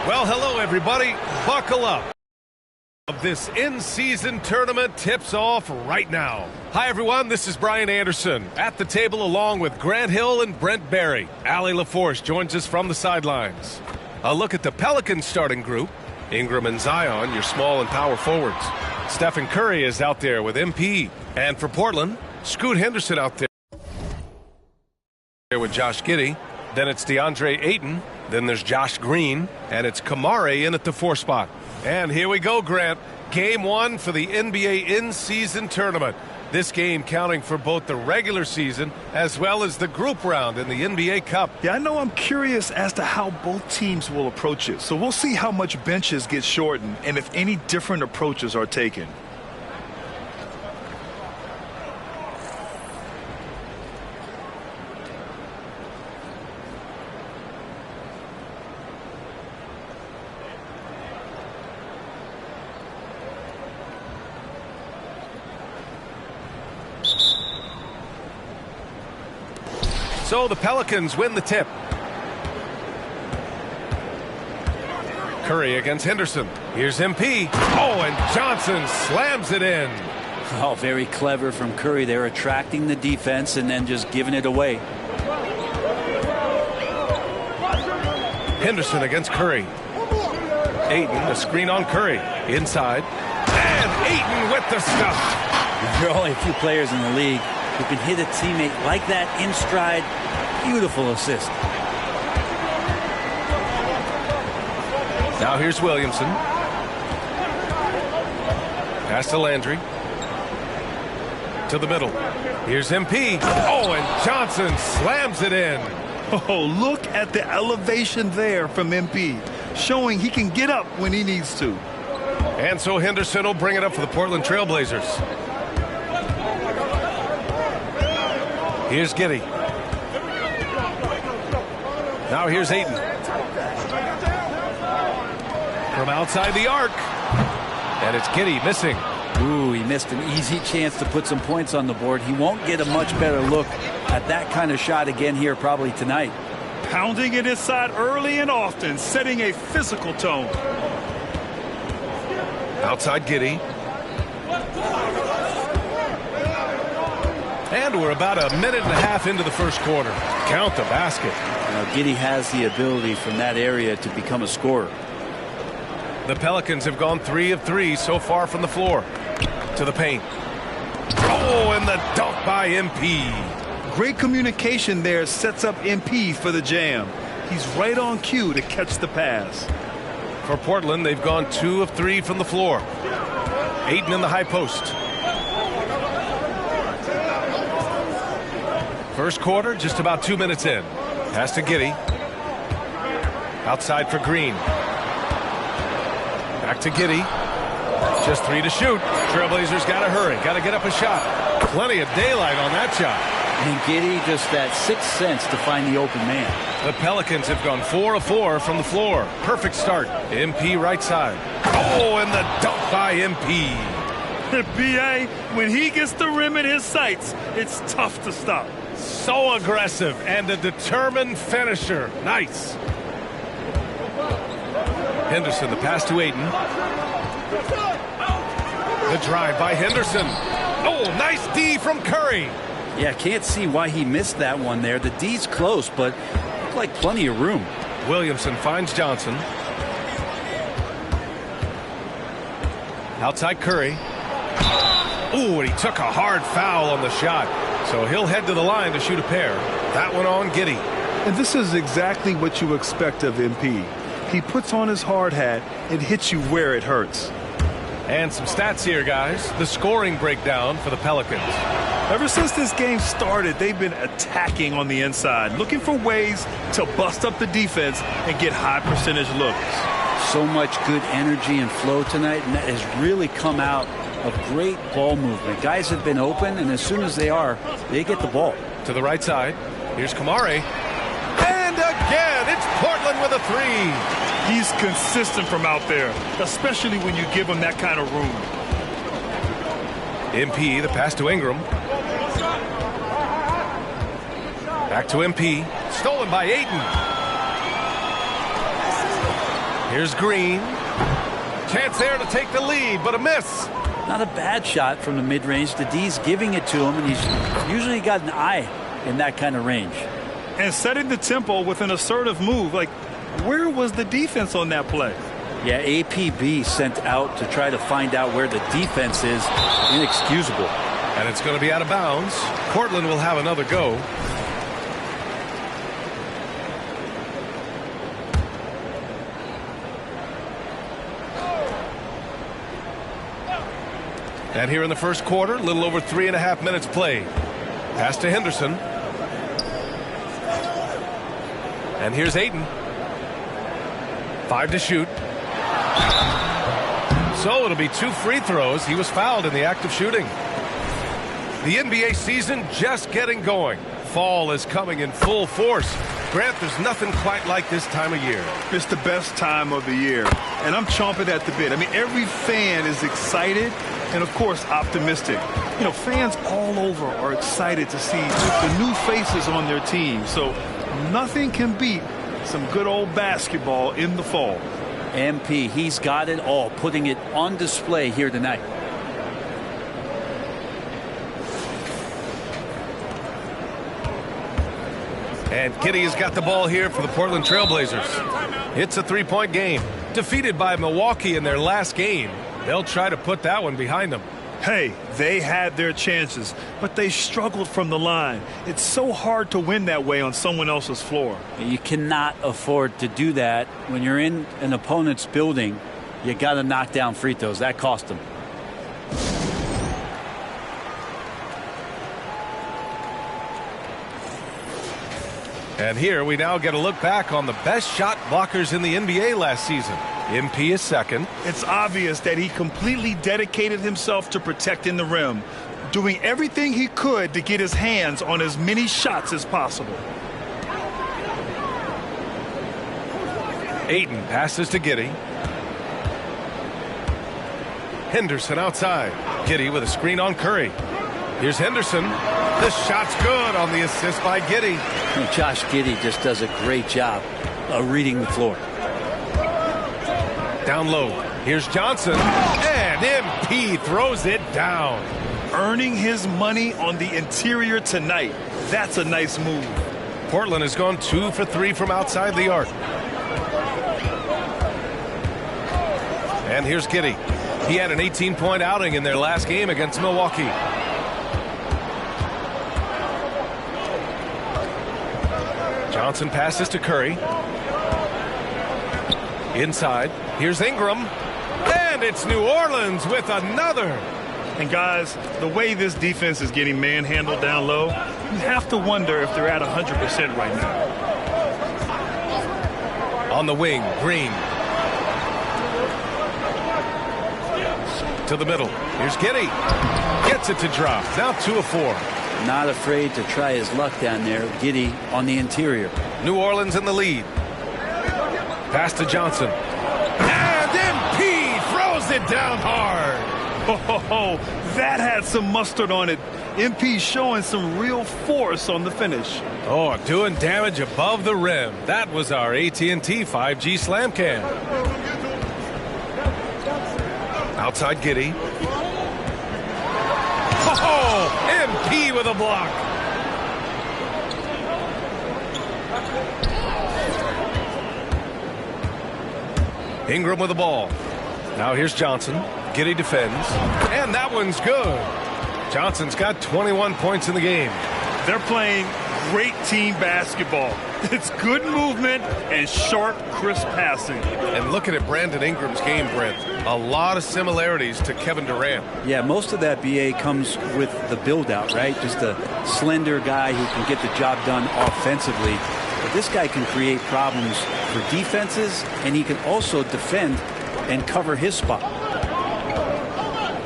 Well, hello, everybody. Buckle up. This in-season tournament tips off right now. Hi, everyone. This is Brian Anderson at the table along with Grant Hill and Brent Barry. Allie LaForce joins us from the sidelines. A look at the Pelicans starting group. Ingram and Zion, your small and power forwards. Stephen Curry is out there with MP. And for Portland, Scoot Henderson out there with Josh Giddey. Then it's DeAndre Ayton. Then there's Josh Green. And it's Kamari in at the 4 spot. And here we go, Grant. Game 1 for the NBA in-season tournament. This game counting for both the regular season as well as the group round in the NBA Cup. Yeah, I know I'm curious as to how both teams will approach it. So we'll see how much benches get shortened and if any different approaches are taken. So the Pelicans win the tip. Curry against Henderson. Here's MP. Oh, and Johnson slams it in. Oh, very clever from Curry. They're attracting the defense and then just giving it away. Henderson against Curry. Ayton, a screen on Curry. Inside. And Ayton with the stuff. There are only a few players in the league who can hit a teammate like that in stride. Beautiful assist. Now here's Williamson. Pass to Landry. To the middle. Here's MP. Oh, and Johnson slams it in. Oh, look at the elevation there from MP, showing he can get up when he needs to. And so Henderson will bring it up for the Portland Trailblazers. Here's Giddey. Now here's Ayton. From outside the arc. And it's Giddey missing. Ooh, he missed an easy chance to put some points on the board. He won't get a much better look at that kind of shot again here probably tonight. Pounding it inside early and often, setting a physical tone. Outside Giddey. And we're about a minute and a half into the first quarter. Count the basket. Giddey has the ability from that area to become a scorer. The Pelicans have gone 3 of 3 so far from the floor. To the paint. Oh, and the dunk by MP. Great communication there sets up MP for the jam. He's right on cue to catch the pass. For Portland, they've gone 2 of 3 from the floor. Ayton in the high post. First quarter, just about 2 minutes in. Pass to Giddey. Outside for Green. Back to Giddey. Just 3 to shoot. Trailblazers got to hurry. Got to get up a shot. Plenty of daylight on that shot. And Giddey just that sixth sense to find the open man. The Pelicans have gone 4 of 4 from the floor. Perfect start. MP right side. Oh, and the dunk by MP. BA, when he gets the rim in his sights, it's tough to stop. So aggressive and a determined finisher. Nice. Henderson, the pass to Ayton. The drive by Henderson. Oh, nice D from Curry. Yeah, can't see why he missed that one there. The D's close, but looked like plenty of room. Williamson finds Johnson. Outside Curry. Ooh, and he took a hard foul on the shot. So he'll head to the line to shoot a pair. That one on Giddey. And this is exactly what you expect of MP. He puts on his hard hat and hits you where it hurts. And some stats here, guys. The scoring breakdown for the Pelicans. Ever since this game started, they've been attacking on the inside, looking for ways to bust up the defense and get high percentage looks. So much good energy and flow tonight, and that has really come out of great ball movement. Guys have been open, and as soon as they are, they get the ball. To the right side. Here's Kamari. And again, it's Portland with a 3. He's consistent from out there, especially when you give him that kind of room. MP, the pass to Ingram. Back to MP. Stolen by Ayton. Here's Green. Chance there to take the lead, but a miss. Not a bad shot from the mid-range. The D's giving it to him, and he's usually got an eye in that kind of range. And setting the tempo with an assertive move. Like, where was the defense on that play? Yeah, APB sent out to try to find out where the defense is. Inexcusable. And it's going to be out of bounds. Portland will have another go. And here in the first quarter, a little over 3.5 minutes played. Pass to Henderson. And here's Ayton. 5 to shoot. So it'll be 2 free throws. He was fouled in the act of shooting. The NBA season just getting going. Fall is coming in full force. Grant, there's nothing quite like this time of year. It's the best time of the year, and I'm chomping at the bit. I mean, every fan is excited and, of course, optimistic. You know, fans all over are excited to see the new faces on their team. So nothing can beat some good old basketball in the fall. MP, he's got it all, putting it on display here tonight. And Giddey has got the ball here for the Portland Trailblazers. It's a 3-point game. Defeated by Milwaukee in their last game. They'll try to put that one behind them. Hey, they had their chances, but they struggled from the line. It's so hard to win that way on someone else's floor. You cannot afford to do that when you're in an opponent's building. You got to knock down free throws. That cost them. And here we now get a look back on the best shot blockers in the NBA last season. MP is second. It's obvious that he completely dedicated himself to protecting the rim, doing everything he could to get his hands on as many shots as possible. Ayton passes to Giddey. Henderson outside. Giddey with a screen on Curry. Here's Henderson. The shot's good on the assist by Giddey. Josh Giddey just does a great job of reading the floor. Down low. Here's Johnson. And MP throws it down. Earning his money on the interior tonight. That's a nice move. Portland has gone 2 for 3 from outside the arc. And here's Giddey. He had an 18-point outing in their last game against Milwaukee. Johnson passes to Curry. Inside. Here's Ingram. And it's New Orleans with another. And guys, the way this defense is getting manhandled down low, you have to wonder if they're at 100% right now. On the wing, Green. To the middle. Here's Giddey. Gets it to drop. Now 2 of 4. Not afraid to try his luck down there. Giddey on the interior. New Orleans in the lead. Pass to Johnson. And MP throws it down hard. Oh, that had some mustard on it. MP showing some real force on the finish. Oh, doing damage above the rim. That was our AT&T 5G slam cam. Outside Giddey. Oh, MP with a block. Ingram with the ball. Now here's Johnson. Giddey defends. And that one's good. Johnson's got 21 points in the game. They're playing great team basketball. It's good movement and sharp, crisp passing. And looking at Brandon Ingram's game, Brent, a lot of similarities to Kevin Durant. Yeah, most of that BA comes with the build-out, right? Just a slender guy who can get the job done offensively. But this guy can create problems for defenses, and he can also defend and cover his spot.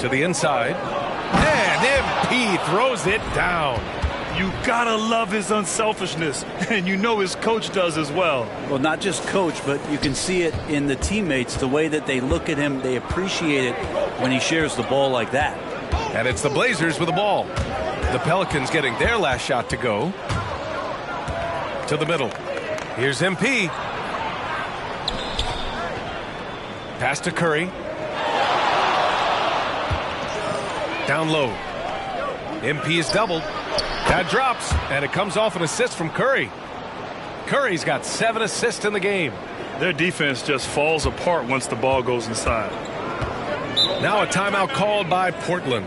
To the inside. And MP throws it down. You gotta love his unselfishness, and you know his coach does as well. Well, not just coach, but you can see it in the teammates, the way that they look at him. They appreciate it when he shares the ball like that. And it's the Blazers with the ball. The Pelicans getting their last shot to go. To the middle. Here's MP. Pass to Curry. Down low. MP is doubled. That drops, and it comes off an assist from Curry. Curry's got 7 assists in the game. Their defense just falls apart once the ball goes inside. Now a timeout called by Portland.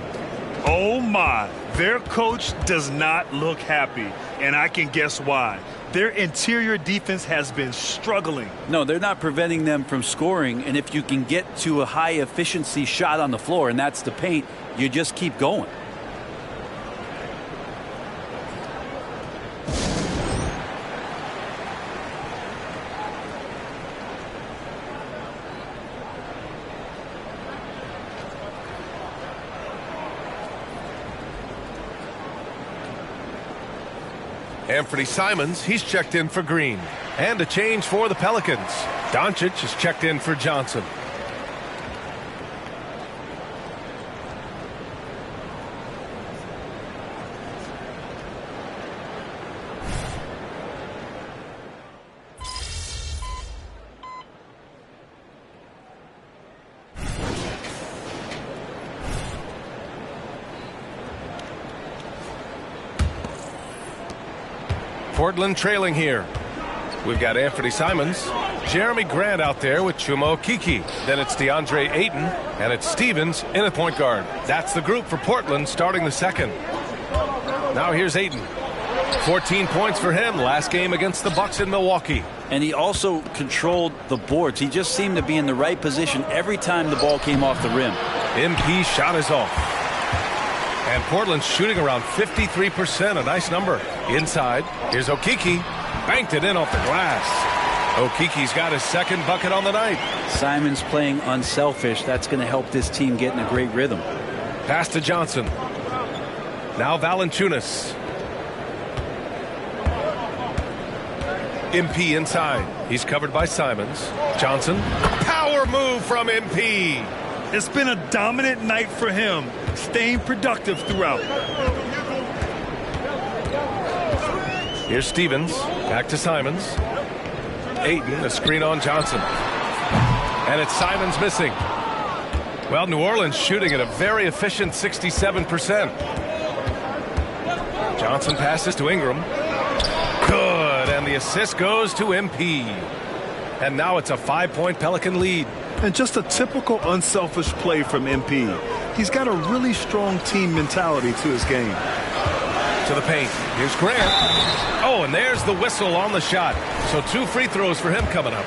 Oh, my. Their coach does not look happy, and I can guess why. Their interior defense has been struggling. No, they're not preventing them from scoring, and if you can get to a high-efficiency shot on the floor, and that's the paint, you just keep going. Anthony Simons, he's checked in for Green. And a change for the Pelicans. Doncic is checked in for Johnson. Portland trailing here. We've got Anthony Simons, Jeremy Grant out there with Chuma Okeke. Then it's DeAndre Ayton, and it's Stevens in a point guard. That's the group for Portland starting the second. Now here's Ayton. 14 points for him last game against the Bucks in Milwaukee. And he also controlled the boards. He just seemed to be in the right position every time the ball came off the rim. MP shot is off. And Portland's shooting around 53%, a nice number. Inside, here's Okeke. Banked it in off the glass. Okeke's got his second bucket on the night. Simons playing unselfish. That's going to help this team get in a great rhythm. Pass to Johnson. Now Valanciunas. MP inside. He's covered by Simons. Johnson. Power move from MP. It's been a dominant night for him, staying productive throughout. Here's Stevens. Back to Simons. Ayton, a screen on Johnson. And it's Simons missing. Well, New Orleans shooting at a very efficient 67%. Johnson passes to Ingram. Good, and the assist goes to MP. And now it's a 5-point Pelican lead. And just a typical unselfish play from MP. He's got a really strong team mentality to his game. To the paint. Here's Grant. Oh, and there's the whistle on the shot. So 2 free throws for him coming up.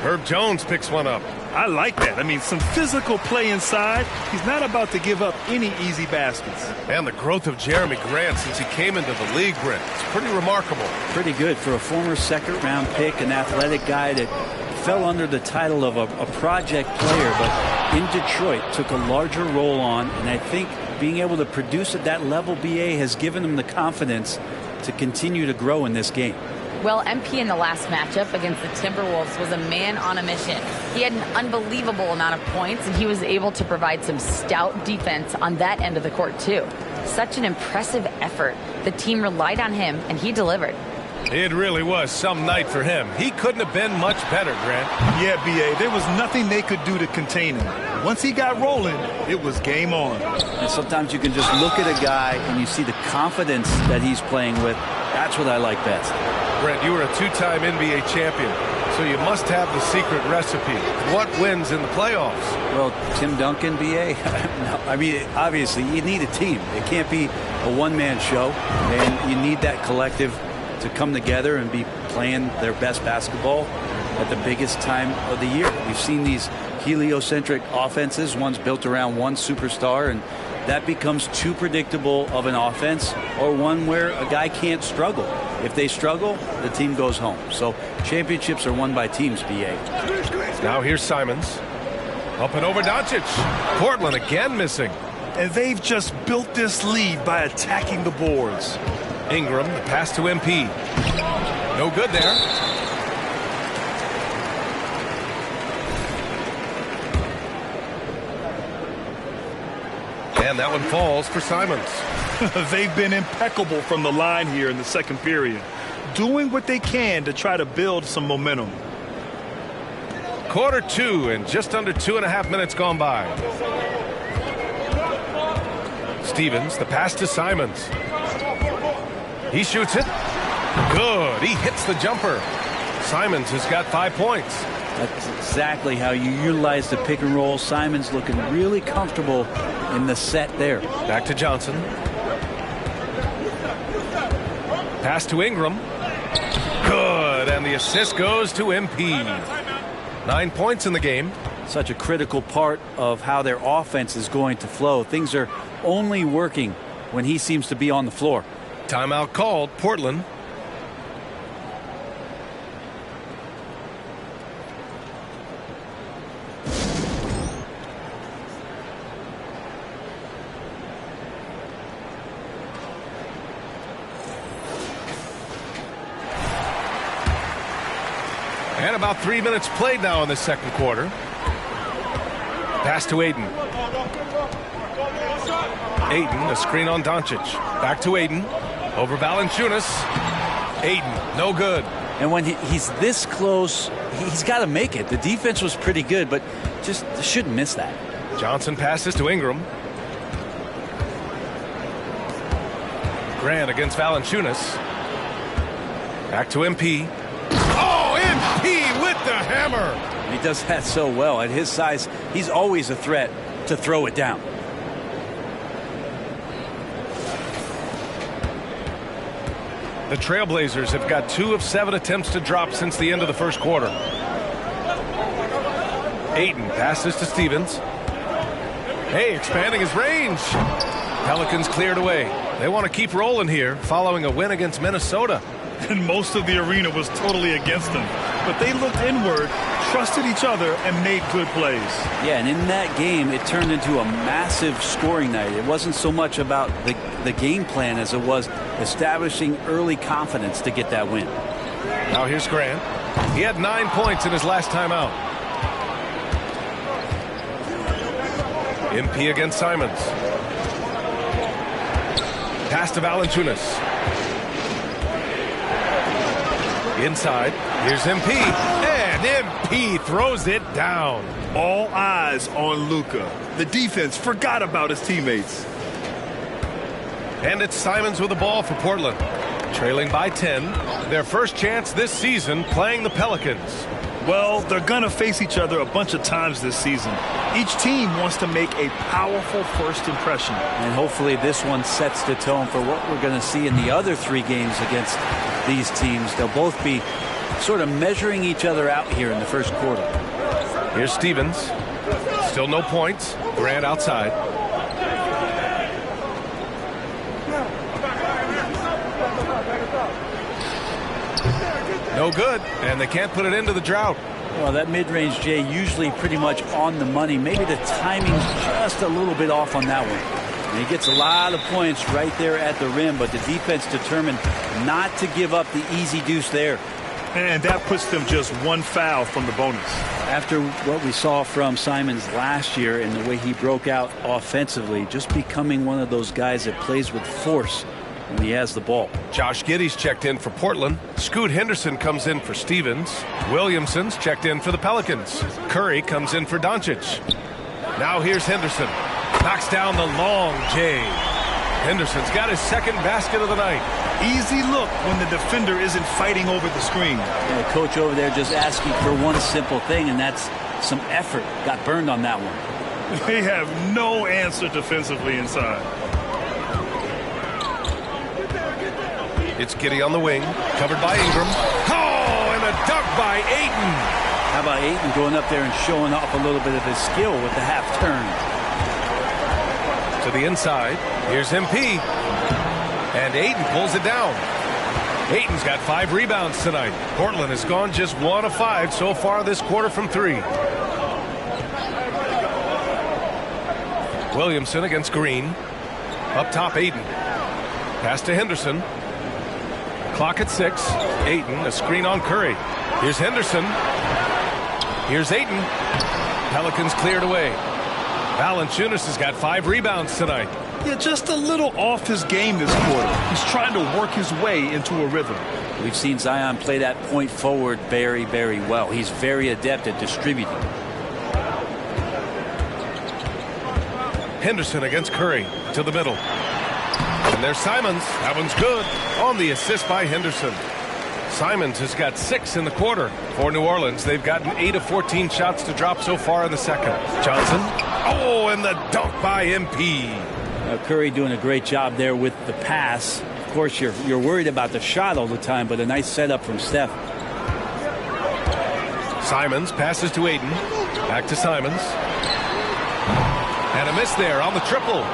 Herb Jones picks one up. I like that. I mean, some physical play inside. He's not about to give up any easy baskets. And the growth of Jeremy Grant since he came into the league, Brent, it's pretty remarkable. Pretty good for a former second-round pick, an athletic guy that fell under the title of a project player, but in Detroit took a larger role on, and I think being able to produce at that level, BA, has given him the confidence to continue to grow in this game. Well, MP in the last matchup against the Timberwolves was a man on a mission. He had an unbelievable amount of points, and he was able to provide some stout defense on that end of the court, too. Such an impressive effort. The team relied on him, and he delivered. It really was some night for him. He couldn't have been much better, Grant. Yeah, B.A., there was nothing they could do to contain him. Once he got rolling, it was game on. And sometimes you can just look at a guy and you see the confidence that he's playing with. That's what I like best. Brent, you were a 2-time NBA champion, so you must have the secret recipe. What wins in the playoffs? Well, Tim Duncan, BA, no, I mean, obviously, you need a team. It can't be a one-man show, and you need that collective to come together and be playing their best basketball at the biggest time of the year. We've seen these heliocentric offenses, one's built around one superstar, and that becomes too predictable of an offense, or one where a guy can't struggle. If they struggle, the team goes home. So championships are won by teams, BA. Now here's Simons. Up and over Doncic. Portland again missing. And they've just built this lead by attacking the boards. Ingram, the pass to MP. No good there. And that one falls for Simons. They've been impeccable from the line here in the second period, doing what they can to try to build some momentum. Quarter 2 and just under 2.5 minutes gone by. Stevens, the pass to Simons. He shoots it. Good. He hits the jumper. Simons has got 5 points. That's exactly how you utilize the pick and roll. Simons looking really comfortable in the set there. Back to Johnson. Pass to Ingram. Good. And the assist goes to MP. 9 points in the game. Such a critical part of how their offense is going to flow. Things are only working when he seems to be on the floor. Timeout called. Portland. And about 3 minutes played now in the second quarter. Pass to Aiden. Aiden, a screen on Doncic. Back to Aiden. Over Valanciunas. Aiden, no good. And when he's this close, he's got to make it. The defense was pretty good, but just shouldn't miss that. Johnson passes to Ingram. Grant against Valanciunas. Back to MP. Oh, MP with the hammer. He does that so well. At his size, he's always a threat to throw it down. The Trailblazers have got 2 of 7 attempts to drop since the end of the first quarter. Ayton passes to Stevens. Hey, expanding his range. Pelicans cleared away. They want to keep rolling here following a win against Minnesota. And most of the arena was totally against them. But they looked inward, trusted each other, and made good plays. Yeah, and in that game, it turned into a massive scoring night. It wasn't so much about the game plan as it was establishing early confidence to get that win. Now here's Grant. He had 9 points in his last time out. MP against Simons. Pass to Valanciunas. Inside, here's MP, and MP throws it down. All eyes on Luka. The defense forgot about his teammates. And it's Simons with the ball for Portland. Trailing by 10, their first chance this season playing the Pelicans. Well, they're going to face each other a bunch of times this season. Each team wants to make a powerful first impression. And hopefully this one sets the tone for what we're going to see in the other 3 games against these teams. They'll both be sort of measuring each other out here in the first quarter. Here's Stevens. Still no points. Grant outside. No good, and they can't put it into the drought. Well, that mid-range, Jay, usually pretty much on the money. Maybe the timing's just a little bit off on that one. And he gets a lot of points right there at the rim, but the defense determined not to give up the easy deuce there. And that puts them just 1 foul from the bonus. After what we saw from Simons last year and the way he broke out offensively, just becoming one of those guys that plays with force when he has the ball. Josh Giddey's checked in for Portland. Scoot Henderson comes in for Stevens. Williamson's checked in for the Pelicans. Curry comes in for Doncic. Now here's Henderson. Knocks down the long J. Henderson's got his second basket of the night. Easy look when the defender isn't fighting over the screen. And the coach over there just asking for one simple thing, and that's some effort. Got burned on that one. They have no answer defensively inside. It's Giddey on the wing, covered by Ingram. Oh, and a dunk by Ayton. How about Ayton going up there and showing off a little bit of his skill with the half turn? To the inside, here's MP. And Ayton pulls it down. Ayton's got 5 rebounds tonight. Portland has gone just 1 of 5 so far this quarter from 3. Williamson against Green. Up top, Ayton. Pass to Henderson. Clock at 6. Ayton, a screen on Curry. Here's Henderson. Here's Ayton. Pelicans cleared away. Valanciunas has got 5 rebounds tonight. Yeah, just a little off his game this quarter. He's trying to work his way into a rhythm. We've seen Zion play that point forward very, very well. He's very adept at distributing. Henderson against Curry to the middle. And there's Simons. That one's good on the assist by Henderson. Simons has got 6 in the quarter. For New Orleans, they've gotten 8 of 14 shots to drop so far in the second. Johnson. Oh, and the dunk by MP. Curry doing a great job there with the pass. Of course, you're worried about the shot all the time, but a nice setup from Steph. Simons passes to Ayton. Back to Simons. And a miss there on the triple.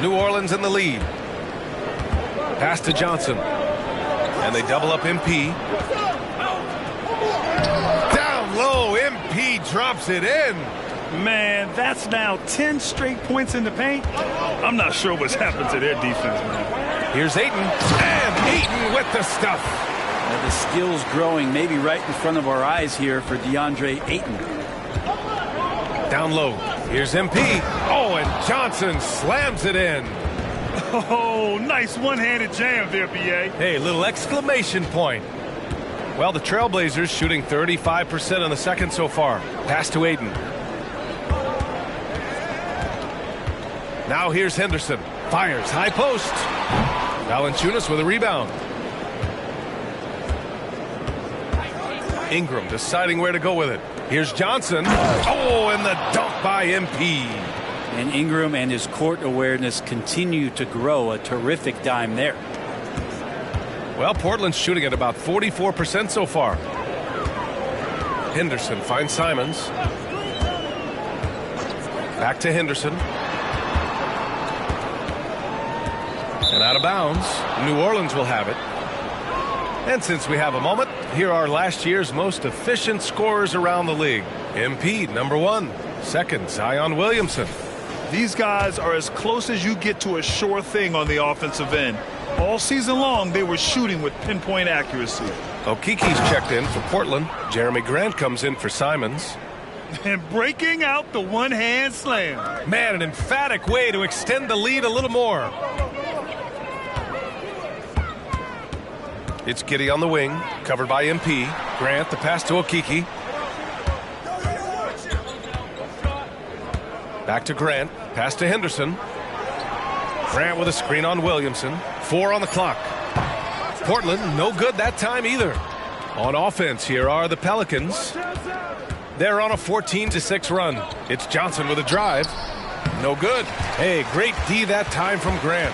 New Orleans in the lead. Pass to Johnson. And they double up MP. Down low, MP drops it in. Man, that's now 10 straight points in the paint. I'm not sure what's happened to their defense, man. Here's Ayton. And Ayton with the stuff. The skills growing maybe right in front of our eyes here for DeAndre Ayton. Down low. Here's MP. Oh, and Johnson slams it in. Oh, nice one-handed jam there, B.A. Hey, little exclamation point. Well, the Trailblazers shooting 35% in the second so far. Pass to Ayton. Now here's Henderson. Fires. High post. Valanciunas with a rebound. Ingram deciding where to go with it. Here's Johnson. Oh, and the dunk by MP. And Ingram and his court awareness continue to grow. A terrific dime there. Well, Portland's shooting at about 44% so far. Henderson finds Simons. Back to Henderson. And out of bounds. New Orleans will have it. And since we have a moment, here are last year's most efficient scorers around the league. MP, number 1. Second, Zion Williamson. These guys are as close as you get to a sure thing on the offensive end. All season long, they were shooting with pinpoint accuracy. Okiki's checked in for Portland. Jeremy Grant comes in for Simons. And breaking out the one-hand slam. Man, an emphatic way to extend the lead a little more. It's Giddey on the wing, covered by MP. Grant, the pass to Okiki. Back to Grant, pass to Henderson. Grant with a screen on Williamson. 4 on the clock. Portland, no good that time either. On offense, here are the Pelicans. They're on a 14-6 run. It's Johnson with a drive. No good. Hey, great D that time from Grant.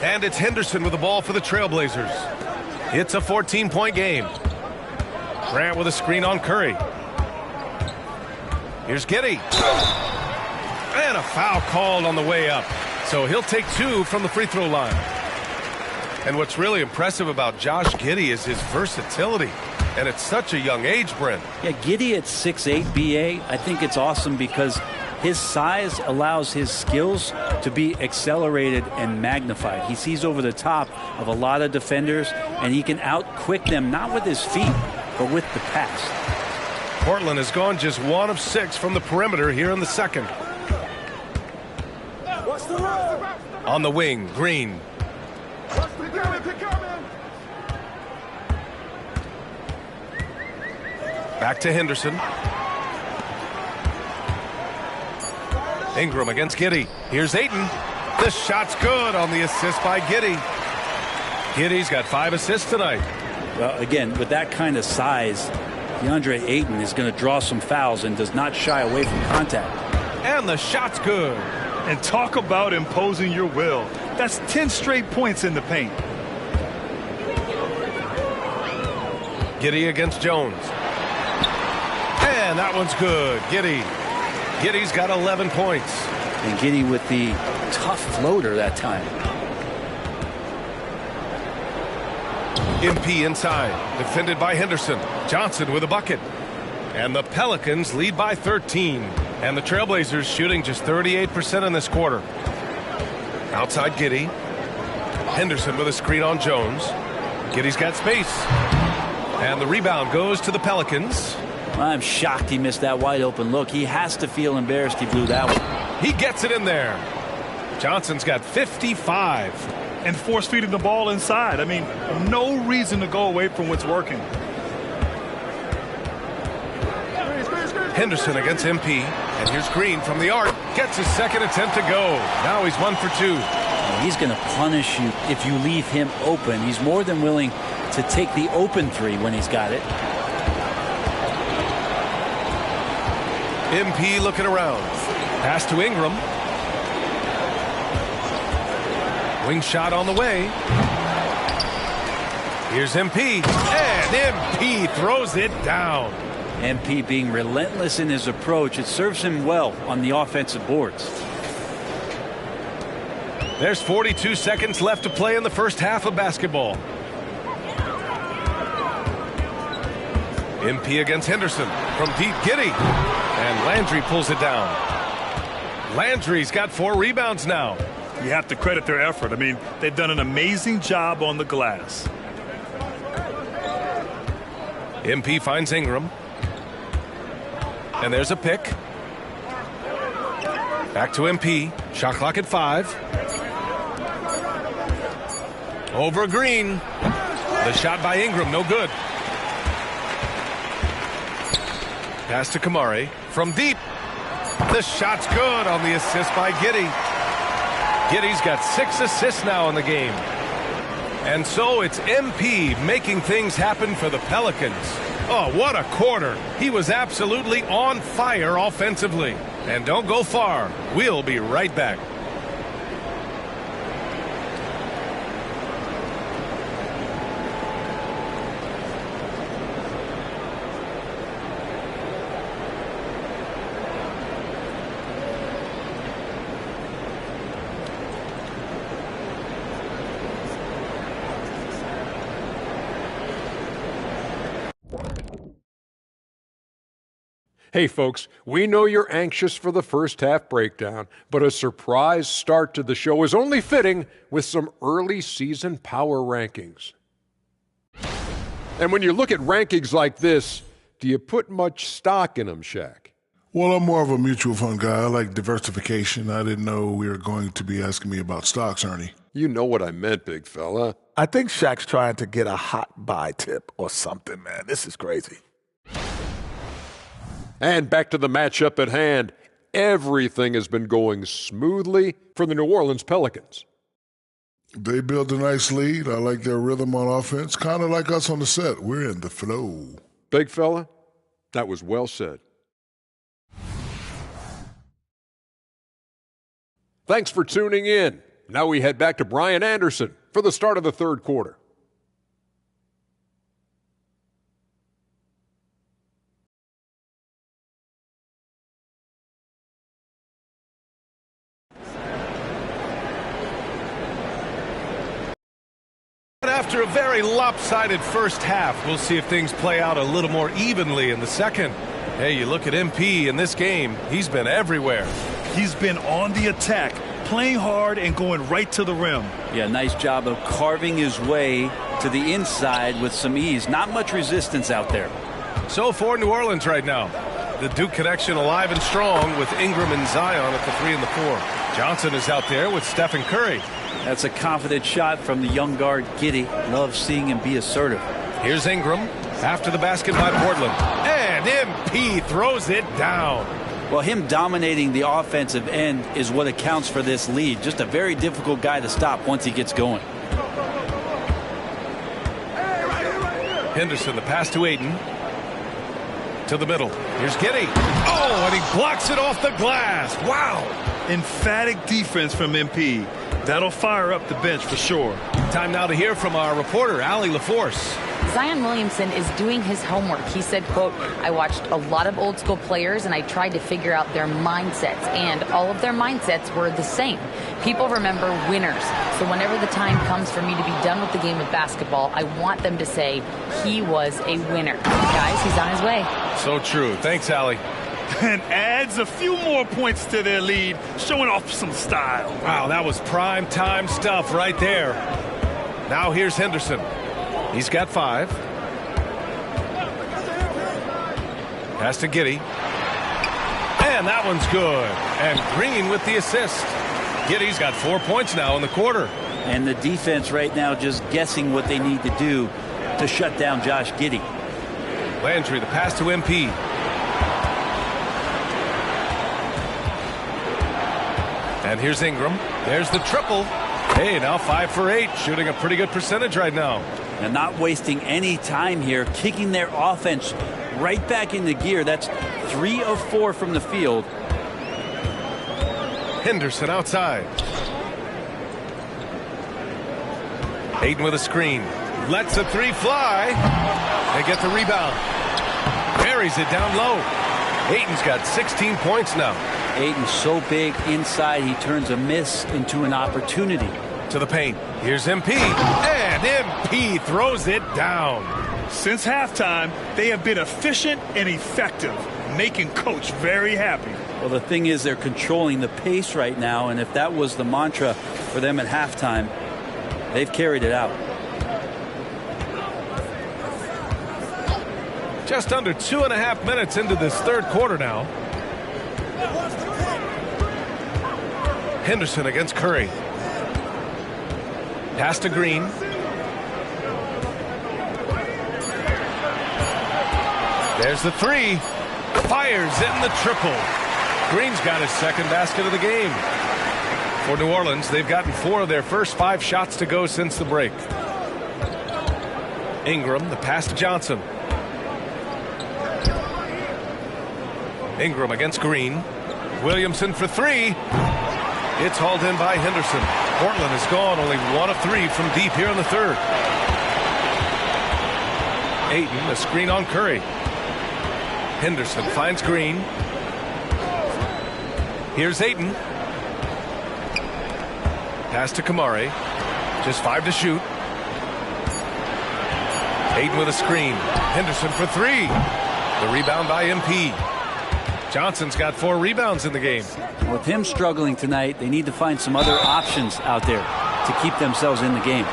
And it's Henderson with the ball for the Trailblazers. It's a 14-point game. Grant with a screen on Curry. Here's Giddey. And a foul called on the way up. So he'll take 2 from the free throw line. And what's really impressive about Josh Giddey is his versatility. And at such a young age, Brent. Yeah, Giddey at 6'8", B.A., I think it's awesome because his size allows his skills to be accelerated and magnified. He sees over the top of a lot of defenders, and he can out-quick them, not with his feet, but with the pass. Portland has gone just 1 of 6 from the perimeter here in the second. On the wing, Green. Back to Henderson. Ingram against Giddey. Here's Ayton. The shot's good on the assist by Giddey. Giddey's got 5 assists tonight. Well, again, with that kind of size, DeAndre Ayton is going to draw some fouls and does not shy away from contact. And the shot's good. And talk about imposing your will. That's 10 straight points in the paint. Giddey against Jones. And that one's good. Giddey's got 11 points. And Giddey with the tough floater that time. MP inside. Defended by Henderson. Johnson with a bucket. And the Pelicans lead by 13. And the Trailblazers shooting just 38% in this quarter. Outside Giddey. Henderson with a screen on Jones. Giddey's got space. And the rebound goes to the Pelicans. I'm shocked he missed that wide open look. He has to feel embarrassed he blew that one. He gets it in there. Johnson's got 55. And force feeding the ball inside. I mean, no reason to go away from what's working. Henderson against MP. And here's Green from the arc. Gets his second attempt to go. Now he's 1 for 2. He's going to punish you if you leave him open. He's more than willing to take the open three when he's got it. MP looking around. Pass to Ingram. Wing shot on the way. Here's MP. And MP throws it down. MP being relentless in his approach. It serves him well on the offensive boards. There's 42 seconds left to play in the first half of basketball. MP against Henderson from deep. Giddey. And Landry pulls it down. Landry's got 4 rebounds now. You have to credit their effort. I mean, they've done an amazing job on the glass. MP finds Ingram. And there's a pick. Back to MP. Shot clock at 5. Over Green. The shot by Ingram, no good. Pass to Kamari from deep. The shot's good on the assist by Giddey. Giddey's got 6 assists now in the game. And so it's MP making things happen for the Pelicans. Oh, what a quarter. He was absolutely on fire offensively. And don't go far. We'll be right back. Hey folks, we know you're anxious for the first half breakdown, but a surprise start to the show is only fitting with some early season power rankings. And when you look at rankings like this, do you put much stock in them, Shaq? Well, I'm more of a mutual fund guy. I like diversification. I didn't know we were going to be asking me about stocks, Ernie. You know what I meant, big fella. I think Shaq's trying to get a hot buy tip or something, man. This is crazy. And back to the matchup at hand. Everything has been going smoothly for the New Orleans Pelicans. They built a nice lead. I like their rhythm on offense. Kind of like us on the set. We're in the flow. Big fella, that was well said. Thanks for tuning in. Now we head back to Brian Anderson for the start of the third quarter. After a very lopsided first half, we'll see if things play out a little more evenly in the second. Hey, you look at MP in this game, he's been everywhere. He's been on the attack, playing hard and going right to the rim. Yeah, nice job of carving his way to the inside with some ease. Not much resistance out there. So for New Orleans right now, the Duke connection alive and strong with Ingram and Zion at the 3 and the 4. Johnson is out there with Stephen Curry. That's a confident shot from the young guard, Giddey. Love seeing him be assertive. Here's Ingram after the basket by Portland. And MP throws it down. Well, him dominating the offensive end is what accounts for this lead. Just a very difficult guy to stop once he gets going. Henderson, the pass to Ayton. To the middle. Here's Giddey. Oh, and he blocks it off the glass. Wow. Emphatic defense from MP. That'll fire up the bench for sure. Time now to hear from our reporter, Allie LaForce. Zion Williamson is doing his homework. He said, quote, I watched a lot of old school players and I tried to figure out their mindsets, and all of their mindsets were the same. People remember winners. So whenever the time comes for me to be done with the game of basketball, I want them to say he was a winner. Guys, he's on his way. So true. Thanks, Allie. And adds a few more points to their lead, showing off some style. Wow, that was prime time stuff right there. Now here's Henderson. He's got 5. Pass to Giddey. And that one's good. And Green with the assist. Giddey's got 4 points now in the quarter. And the defense right now just guessing what they need to do to shut down Josh Giddey. Landry, the pass to MP. And here's Ingram. There's the triple. Hey, now 5 for 8, shooting a pretty good percentage right now. And not wasting any time here, kicking their offense right back into gear. That's 3 of 4 from the field. Henderson outside. Ayton with a screen. Lets the 3 fly. They get the rebound. Buries it down low. Ayton's got 16 points now. Ayton's so big inside, he turns a miss into an opportunity. To the paint. Here's MP. And MP throws it down. Since halftime, they have been efficient and effective, making Coach very happy. Well, the thing is, they're controlling the pace right now, and if that was the mantra for them at halftime, they've carried it out. Just under 2.5 minutes into this third quarter now. Henderson against Curry. Pass to Green. There's the 3. Fires in the triple. Green's got his second basket of the game. For New Orleans, they've gotten 4 of their first 5 shots to go since the break. Ingram, the pass to Johnson. Ingram against Green. Williamson for 3. It's hauled in by Henderson. Portland has gone only 1 of 3 from deep here in the third. Ayton, a screen on Curry. Henderson finds Green. Here's Ayton. Pass to Kamari. Just 5 to shoot. Ayton with a screen. Henderson for 3. The rebound by MP. Johnson's got 4 rebounds in the game. With him struggling tonight, they need to find some other options out there to keep themselves in the game.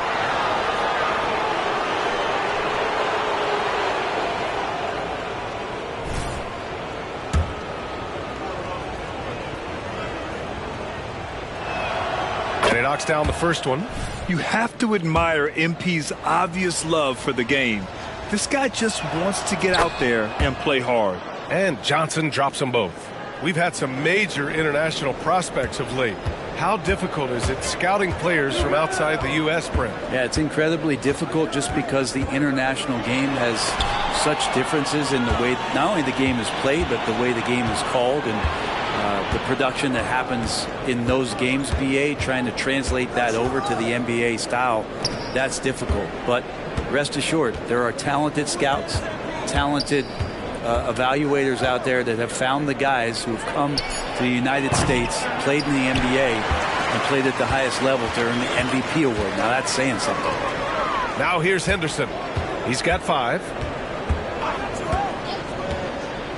And he knocks down the first one. You have to admire MP's obvious love for the game. This guy just wants to get out there and play hard. And Johnson drops them both. We've had some major international prospects of late. How difficult is it scouting players from outside the U.S., Brent? Yeah, it's incredibly difficult just because the international game has such differences in the way not only the game is played, but the way the game is called and the production that happens in those games, BA, trying to translate that over to the NBA style, that's difficult. But rest assured, there are talented scouts, talented evaluators out there that have found the guys who've come to the United States, played in the NBA, and played at the highest level to earn the MVP award. Now that's saying something. Now here's Henderson. He's got 5.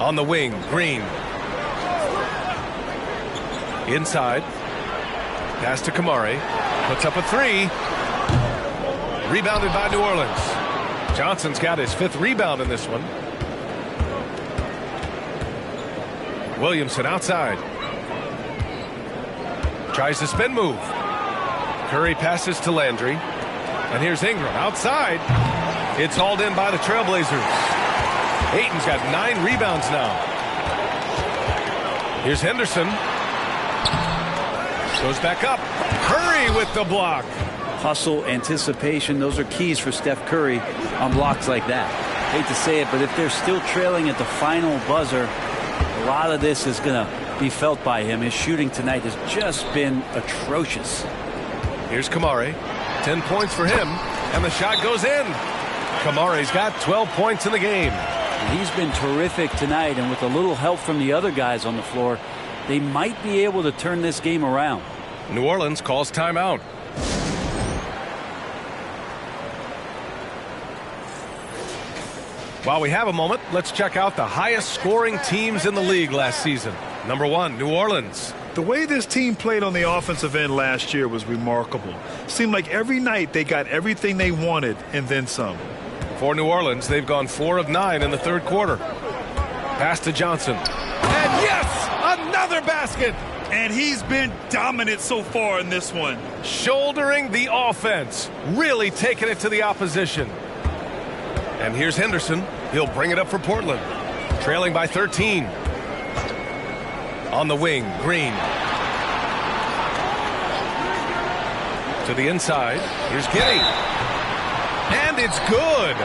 On the wing, Green. Inside. Pass to Kamari. Puts up a 3. Rebounded by New Orleans. Johnson's got his 5th rebound in this one. Williamson outside. Tries the spin move. Curry passes to Landry. And here's Ingram outside. It's hauled in by the Trailblazers. Ayton's got 9 rebounds now. Here's Henderson. Goes back up. Curry with the block. Hustle, anticipation, those are keys for Steph Curry on blocks like that. Hate to say it, but if they're still trailing at the final buzzer, a lot of this is going to be felt by him. His shooting tonight has just been atrocious. Here's Kamari. 10 points for him, and the shot goes in. Kamari's got 12 points in the game. He's been terrific tonight, and with a little help from the other guys on the floor, they might be able to turn this game around. New Orleans calls timeout. While we have a moment, let's check out the highest scoring teams in the league last season. Number 1, New Orleans. The way this team played on the offensive end last year was remarkable. Seemed like every night they got everything they wanted and then some. For New Orleans, they've gone 4 of 9 in the third quarter. Pass to Johnson. And yes, another basket. And he's been dominant so far in this one. Shouldering the offense, really taking it to the opposition. And here's Henderson. He'll bring it up for Portland. Trailing by 13. On the wing, Green. To the inside. Here's Giddey. And it's good.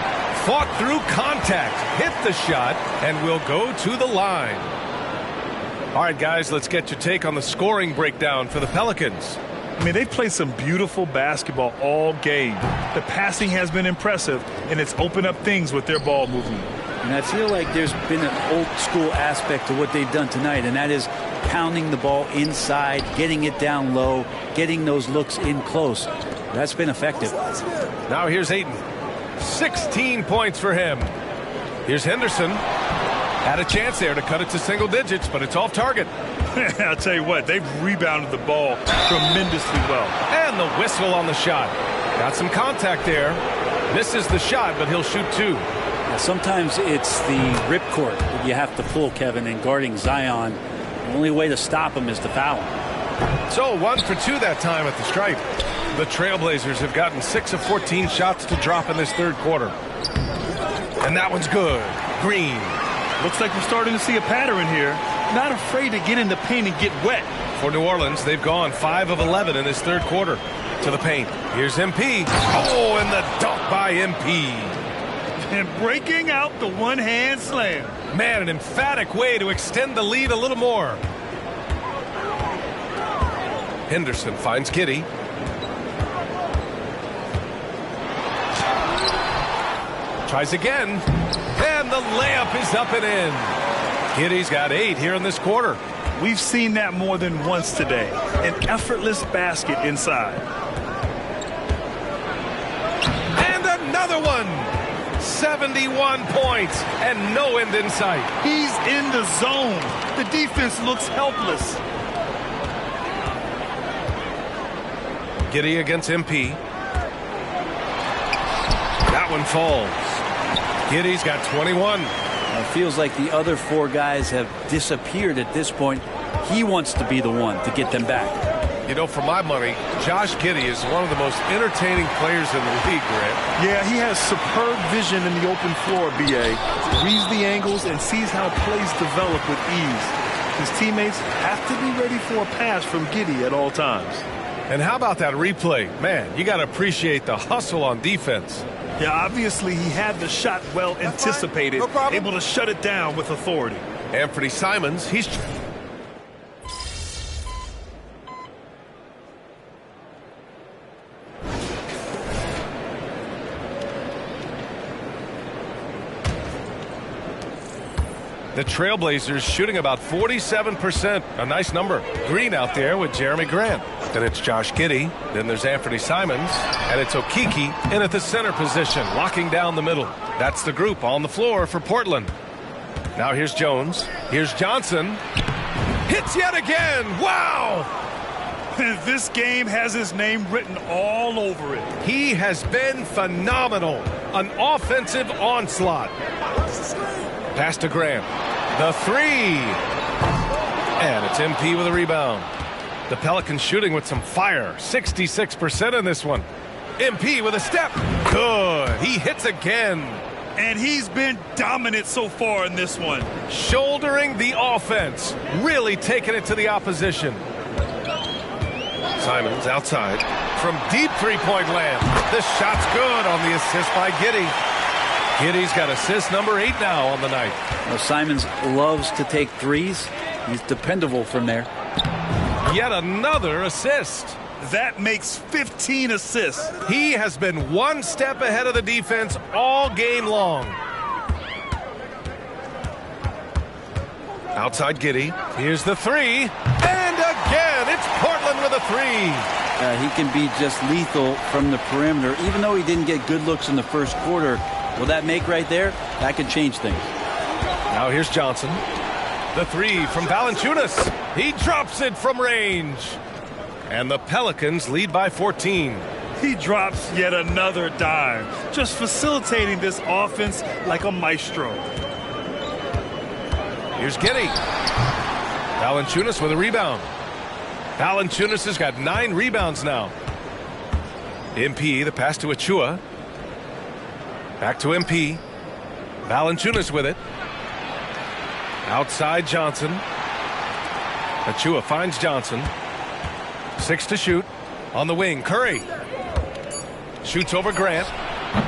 Fought through contact. Hit the shot and will go to the line. All right, guys, let's get your take on the scoring breakdown for the Pelicans. I mean, they've played some beautiful basketball all game. The passing has been impressive, and it's opened up things with their ball movement. And I feel like there's been an old school aspect to what they've done tonight, and that is pounding the ball inside, getting it down low, getting those looks in close. That's been effective. Now here's Ayton. 16 points for him. Here's Henderson. Had a chance there to cut it to single digits, but it's off target. I'll tell you what, they've rebounded the ball tremendously well. And the whistle on the shot. Got some contact there. Misses the shot, but he'll shoot two. Now, sometimes it's the ripcord that you have to pull, Kevin, and guarding Zion. The only way to stop him is to foul him. So 1 for 2 that time at the stripe. The Trailblazers have gotten 6 of 14 shots to drop in this third quarter. And that one's good. Green. Looks like we're starting to see a pattern here. Not afraid to get in the paint and get wet. For New Orleans, they've gone 5 of 11 in this third quarter. To the paint. Here's MP. Oh, and the dunk by MP. And breaking out the one-hand slam. Man, an emphatic way to extend the lead a little more. Henderson finds Giddey. Tries again. And the layup is up and in. Giddey's got 8 here in this quarter. We've seen that more than once today. An effortless basket inside. And another one. 71 points and no end in sight. He's in the zone. The defense looks helpless. Giddey against MP. That one falls. Giddey's got 21. It feels like the other 4 guys have disappeared at this point. He wants to be the one to get them back. You know, for my money, Josh Giddey is one of the most entertaining players in the league, Grant. Yeah, he has superb vision in the open floor, B.A. Reads the angles and sees how plays develop with ease. His teammates have to be ready for a pass from Giddey at all times. And how about that replay? Man, you got to appreciate the hustle on defense. Yeah, obviously he had the shot well anticipated, able to shut it down with authority. Anthony Simons, he's... The Trailblazers shooting about 47%. A nice number. Green out there with Jeremy Grant. Then it's Josh Giddey. Then there's Anthony Simons. And it's Okeke in at the center position, locking down the middle. That's the group on the floor for Portland. Now here's Jones. Here's Johnson. Hits yet again. Wow! This game has his name written all over it. He has been phenomenal. An offensive onslaught. Pass to Graham. The 3. And it's MP with a rebound. The Pelicans shooting with some fire. 66% in this one. MP with a step. Good. He hits again. And he's been dominant so far in this one. Shouldering the offense. Really taking it to the opposition. Simons outside. From deep three-point land. This shot's good on the assist by Giddey. Giddey's got assist number 8 now on the night. Well, Simons loves to take threes. He's dependable from there. Yet another assist. That makes 15 assists. He has been one step ahead of the defense all game long. Outside Giddey. Here's the 3. And again, it's Portland with a 3. He can be just lethal from the perimeter. Even though he didn't get good looks in the first quarter, will that make right there? That could change things. Now here's Johnson. The 3 from Valanciunas. He drops it from range. And the Pelicans lead by 14. He drops yet another dime, just facilitating this offense like a maestro. Here's Giddey. Valanciunas with a rebound. Valanciunas has got 9 rebounds now. MP, the pass to Achua. Back to MP. Valanciunas with it. Outside Johnson. Achua finds Johnson. 6 to shoot. On the wing, Curry. Shoots over Grant.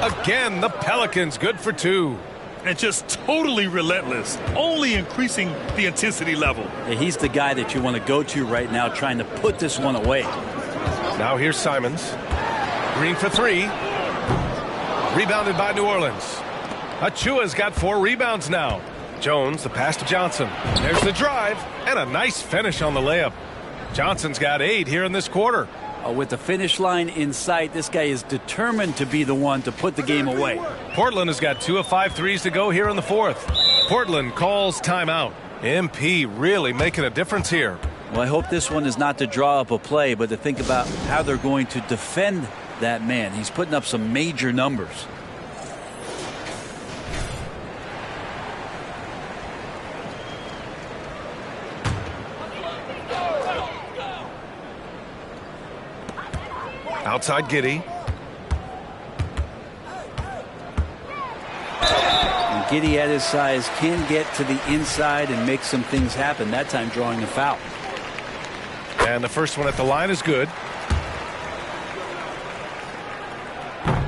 Again, the Pelicans good for 2. And just totally relentless, only increasing the intensity level. Yeah, he's the guy that you want to go to right now, trying to put this one away. Now here's Simons. Green for 3. Rebounded by New Orleans. Achua's got 4 rebounds now. Jones, the pass to Johnson. There's the drive, and a nice finish on the layup. Johnson's got 8 here in this quarter. With the finish line in sight, this guy is determined to be the one to put the game away. Portland has got 2 of 5 threes to go here in the 4th. Portland calls timeout. MP really making a difference here. Well, I hope this one is not to draw up a play, but to think about how they're going to defend that man. He's putting up some major numbers. Outside Giddey. And Giddey at his size can get to the inside and make some things happen, that time drawing a foul. And the first one at the line is good.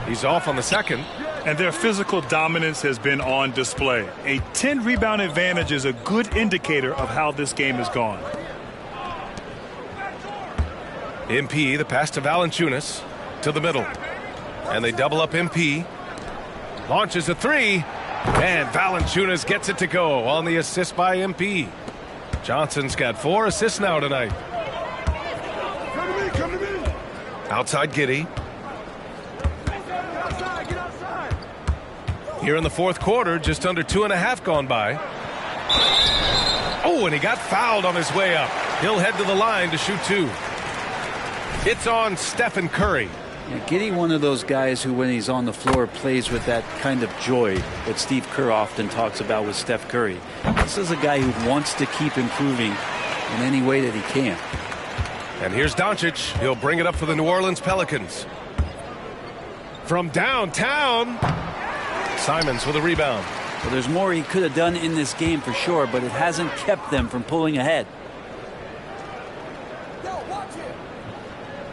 He's off on the second. And their physical dominance has been on display. A 10-rebound advantage is a good indicator of how this game has gone. MP, the pass to Valanciunas, to the middle. And they double up MP. Launches a 3. And Valanciunas gets it to go on the assist by MP. Johnson's got 4 assists now tonight. Outside Giddey. Here in the 4th quarter, just under 2.5 gone by. Oh, and he got fouled on his way up. He'll head to the line to shoot 2. It's on Stephen Curry. Yeah, Giddey, one of those guys who, when he's on the floor, plays with that kind of joy that Steve Kerr often talks about with Steph Curry. This is a guy who wants to keep improving in any way that he can. And here's Doncic. He'll bring it up for the New Orleans Pelicans. From downtown, Simons with a rebound. Well, there's more he could have done in this game for sure, but it hasn't kept them from pulling ahead.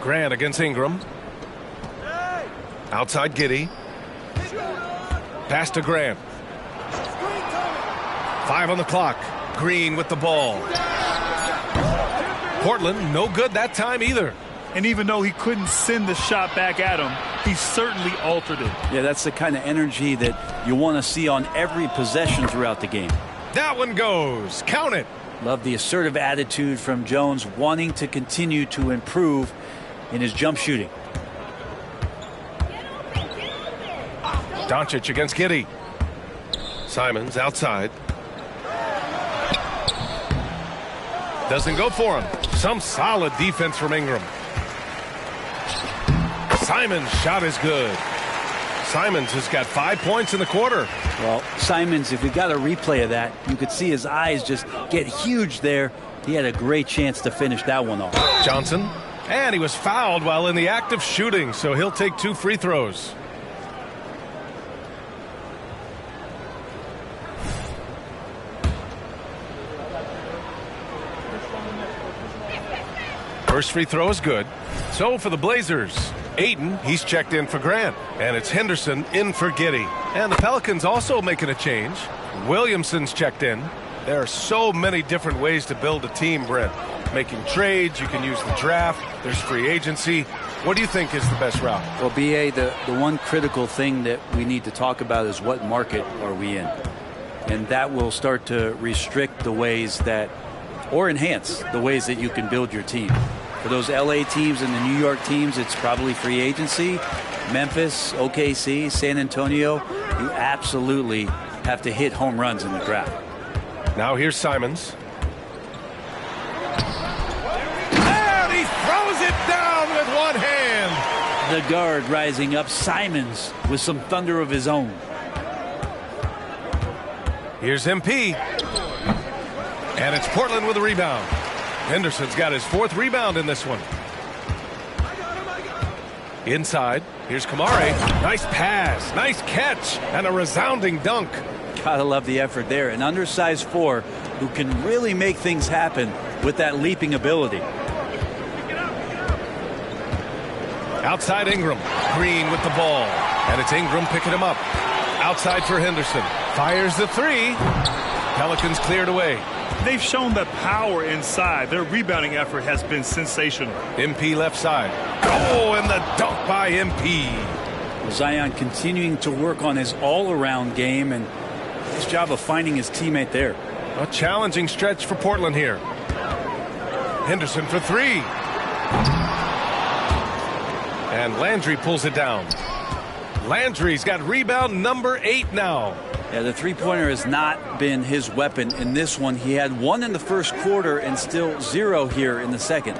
Grant against Ingram. Outside Giddey. Pass to Grant. 5 on the clock. Green with the ball. Portland no good that time either. And even though he couldn't send the shot back at him, he certainly altered it. Yeah, that's the kind of energy that you want to see on every possession throughout the game. That one goes. Count it. Love the assertive attitude from Jones, wanting to continue to improve in his jump shooting. Doncic against Giddey. Simons outside. Doesn't go for him. Some solid defense from Ingram. Simons' shot is good. Simons has got 5 points in the quarter. Well, Simons, if we got a replay of that, you could see his eyes just get huge there. He had a great chance to finish that one off. Johnson. And he was fouled while in the act of shooting, so he'll take 2 free throws. First free throw is good. So for the Blazers, Ayton, he's checked in for Grant. And it's Henderson in for Giddey. And the Pelicans also making a change. Williamson's checked in. There are so many different ways to build a team, Brent. Making trades, you can use the draft, there's free agency. What do you think is the best route? Well, B.A., the one critical thing that we need to talk about is what market are we in? And that will start to restrict the ways that, or enhance the ways that you can build your team. For those L.A. teams and the New York teams, it's probably free agency. Memphis, OKC, San Antonio, you absolutely have to hit home runs in the draft. Now here's Simons. And he throws it down with one hand. The guard rising up, Simons with some thunder of his own. Here's MP. And it's Portland with a rebound. Henderson's got his 4th rebound in this one. Inside, here's Kamari. Nice pass, nice catch, and a resounding dunk. Gotta love the effort there. An undersized 4 who can really make things happen with that leaping ability. Outside Ingram. Green with the ball. And it's Ingram picking him up. Outside for Henderson. Fires the 3. Pelicans cleared away. They've shown the power inside. Their rebounding effort has been sensational. MP left side. Oh, and the dunk by MP. Zion continuing to work on his all-around game, and his job of finding his teammate there. A challenging stretch for Portland here. Henderson for 3. And Landry pulls it down. Landry's got rebound number 8 now. Yeah, the three-pointer has not been his weapon in this one. He had 1 in the first quarter and still 0 here in the second.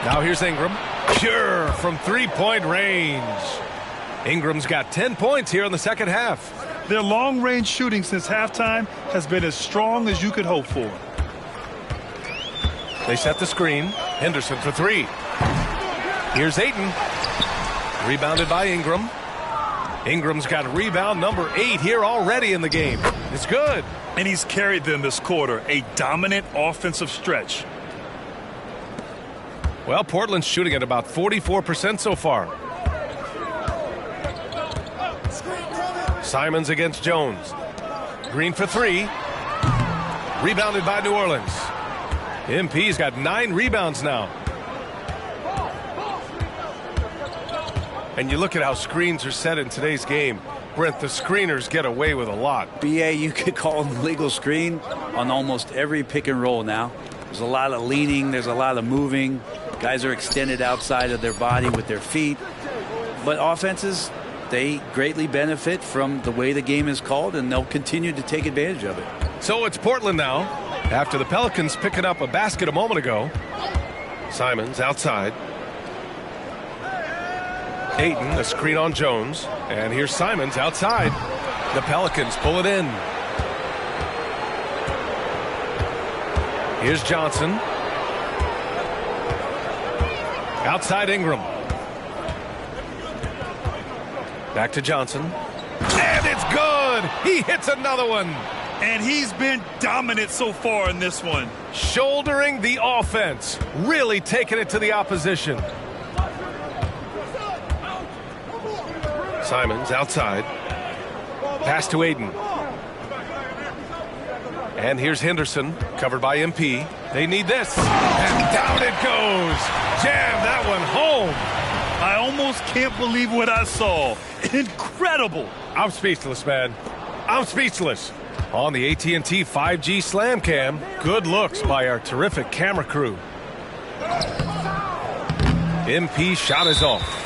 Now here's Ingram. Pure from 3-point range. Ingram's got 10 points here in the second half. Their long-range shooting since halftime has been as strong as you could hope for. They set the screen. Henderson for 3. Here's Ayton. Rebounded by Ingram. Ingram's got rebound number 8 here already in the game. It's good. And he's carried them this quarter. A dominant offensive stretch. Well, Portland's shooting at about 44% so far. Simons against Jones. Green for 3. Rebounded by New Orleans. MP's got 9 rebounds now. And you look at how screens are set in today's game. Brent, the screeners get away with a lot. BA, you could call them legal screen on almost every pick and roll now. There's a lot of leaning. There's a lot of moving. Guys are extended outside of their body with their feet. But offenses, they greatly benefit from the way the game is called, and they'll continue to take advantage of it. So it's Portland now, after the Pelicans picking up a basket a moment ago. Simons outside. Ayton, a screen on Jones. And here's Simons outside. The Pelicans pull it in. Here's Johnson. Outside Ingram. Back to Johnson. And it's good! He hits another one. And he's been dominant so far in this one. Shouldering the offense. Really taking it to the opposition. Simons outside. Pass to Ayton. And here's Henderson, covered by MP. They need this. And down it goes. Jam that one home. I almost can't believe what I saw. Incredible. I'm speechless, man. I'm speechless. On the AT&T 5G Slam Cam, good looks by our terrific camera crew. MP shot is off.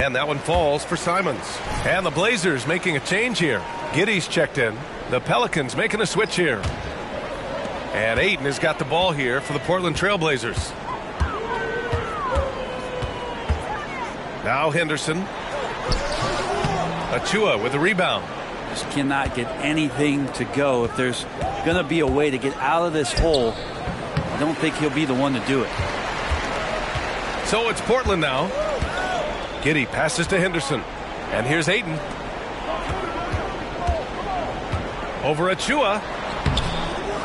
And that one falls for Simons. And the Blazers making a change here. Giddey's checked in. The Pelicans making a switch here. And Ayton has got the ball here for the Portland Trailblazers. Now Henderson. Achua with a rebound. Just cannot get anything to go. If there's going to be a way to get out of this hole, I don't think he'll be the one to do it. So it's Portland now. Giddey passes to Henderson. And here's Ayton. Over Achua.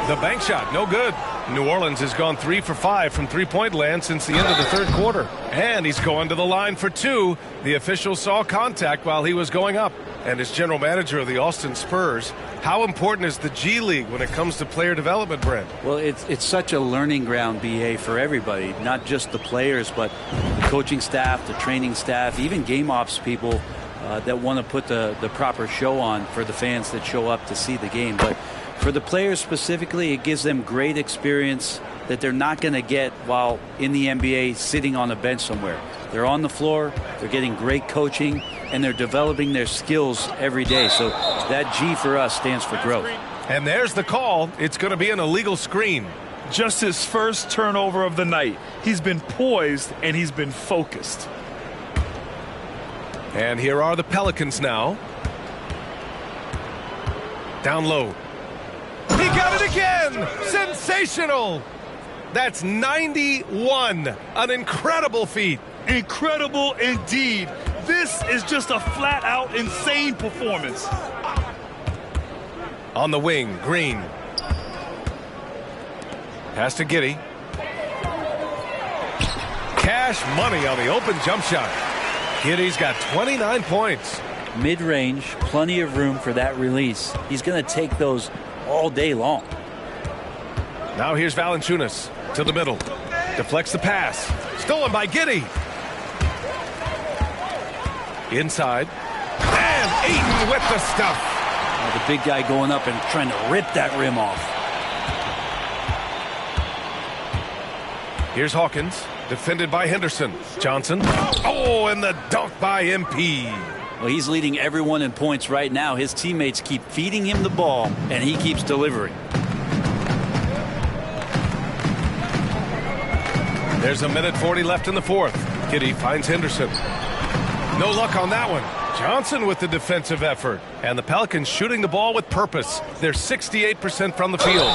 The bank shot, no good. New Orleans has gone 3 for 5 from three-point land since the end of the third quarter. And he's going to the line for 2. The official saw contact while he was going up. And as general manager of the Austin Spurs, how important is the G League when it comes to player development, Brent? Well, it's such a learning ground, BA, for everybody, not just the players, but the coaching staff, the training staff, even game ops people that want to put the proper show on for the fans that show up to see the game. But for the players specifically, it gives them great experience that they're not going to get while in the NBA sitting on a bench somewhere. They're on the floor, they're getting great coaching, and they're developing their skills every day. So that G for us stands for growth. And there's the call. It's going to be an illegal screen. Just his first turnover of the night. He's been poised and he's been focused. And here are the Pelicans now. Down low. He got it again! Sensational! That's 91. An incredible feat. Incredible indeed. This is just a flat-out insane performance. On the wing, Green. Pass to Giddey. Cash money on the open jump shot. Giddey's got 29 points. Mid-range, plenty of room for that release. He's going to take those all day long. Now here's Valanciunas to the middle. Deflects the pass. Stolen by Giddey. Inside. And Ayton with the stuff. The big guy going up and trying to rip that rim off. Here's Hawkins. Defended by Henderson. Johnson. Oh, and the dunk by MP. Well, he's leading everyone in points right now. His teammates keep feeding him the ball, and he keeps delivering. There's a minute 40 left in the fourth. Giddey finds Henderson. No luck on that one. Johnson with the defensive effort. And the Pelicans shooting the ball with purpose. They're 68% from the field.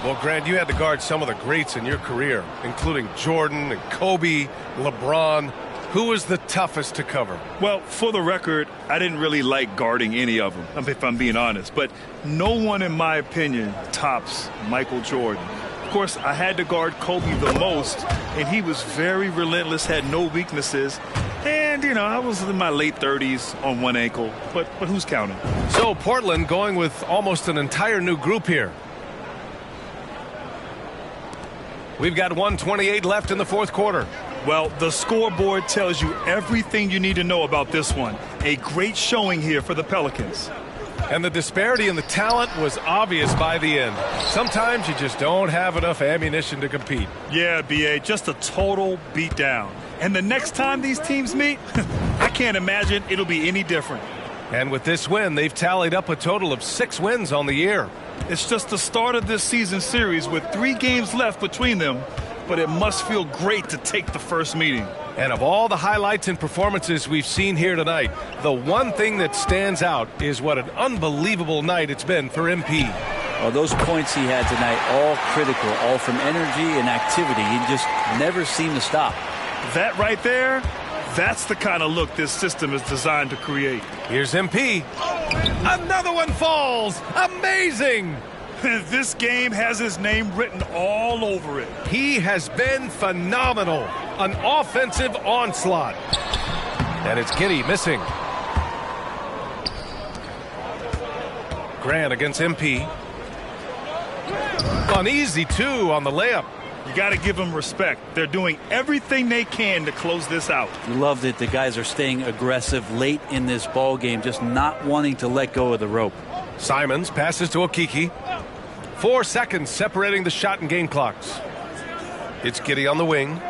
Well, Grant, you had to guard some of the greats in your career, including Jordan and Kobe, LeBron. Who was the toughest to cover? Well, for the record, I didn't really like guarding any of them, if I'm being honest. But no one, in my opinion, tops Michael Jordan. Of course, I had to guard Kobe the most, and he was very relentless, had no weaknesses. And, you know, I was in my late 30s on one ankle, but who's counting? So Portland going with almost an entire new group here. We've got 1:28 left in the fourth quarter. Well, the scoreboard tells you everything you need to know about this one. A great showing here for the Pelicans. And the disparity in the talent was obvious by the end. Sometimes you just don't have enough ammunition to compete. Yeah, B.A., just a total beatdown. And the next time these teams meet, I can't imagine it'll be any different. And with this win, they've tallied up a total of 6 wins on the year. It's just the start of this season series with 3 games left between them, but it must feel great to take the first meeting. And of all the highlights and performances we've seen here tonight, the one thing that stands out is what an unbelievable night it's been for MP. Well, those points he had tonight, all critical, all from energy and activity. He just never seemed to stop. That right there, that's the kind of look this system is designed to create. Here's MP. Another one falls. Amazing. This game has his name written all over it. He has been phenomenal. An offensive onslaught. And it's Giddey missing. Grant against MP. An easy 2 on the layup. You got to give them respect. They're doing everything they can to close this out. Love that the guys are staying aggressive late in this ball game, just not wanting to let go of the rope. Simons passes to Okeke. 4 seconds separating the shot and game clocks. It's Giddey on the wing.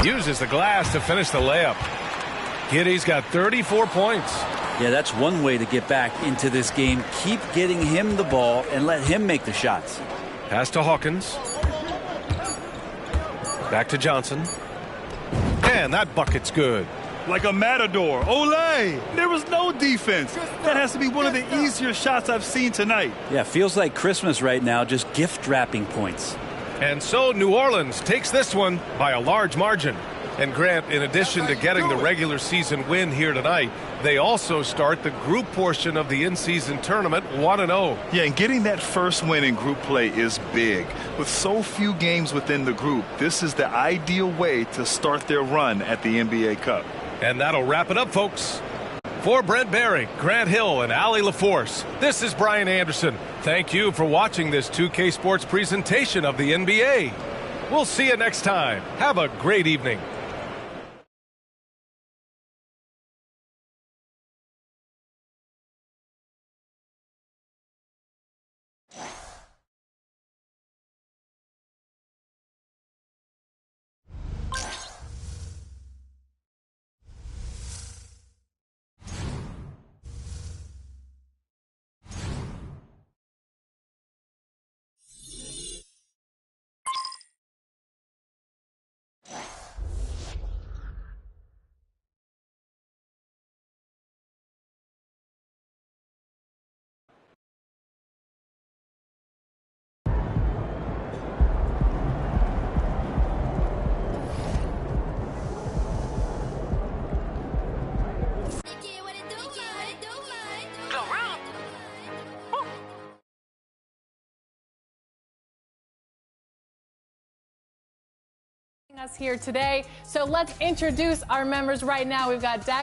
Uses the glass to finish the layup. Giddey's got 34 points. Yeah, that's one way to get back into this game. Keep getting him the ball and let him make the shots. Pass to Hawkins. Back to Johnson. And that bucket's good. Like a matador. Olay! There was no defense. That has to be one of the easier shots I've seen tonight. Yeah, feels like Christmas right now, just gift wrapping points. And so New Orleans takes this one by a large margin. And Grant, in addition to getting the regular season win here tonight, they also start the group portion of the in-season tournament 1-0. Yeah, and getting that first win in group play is big. With so few games within the group, this is the ideal way to start their run at the NBA Cup. And that'll wrap it up, folks. For Brent Barry, Grant Hill, and Allie LaForce, this is Brian Anderson. Thank you for watching this 2K Sports presentation of the NBA. We'll see you next time. Have a great evening. Us here today. So let's introduce our members right now. We've got Dak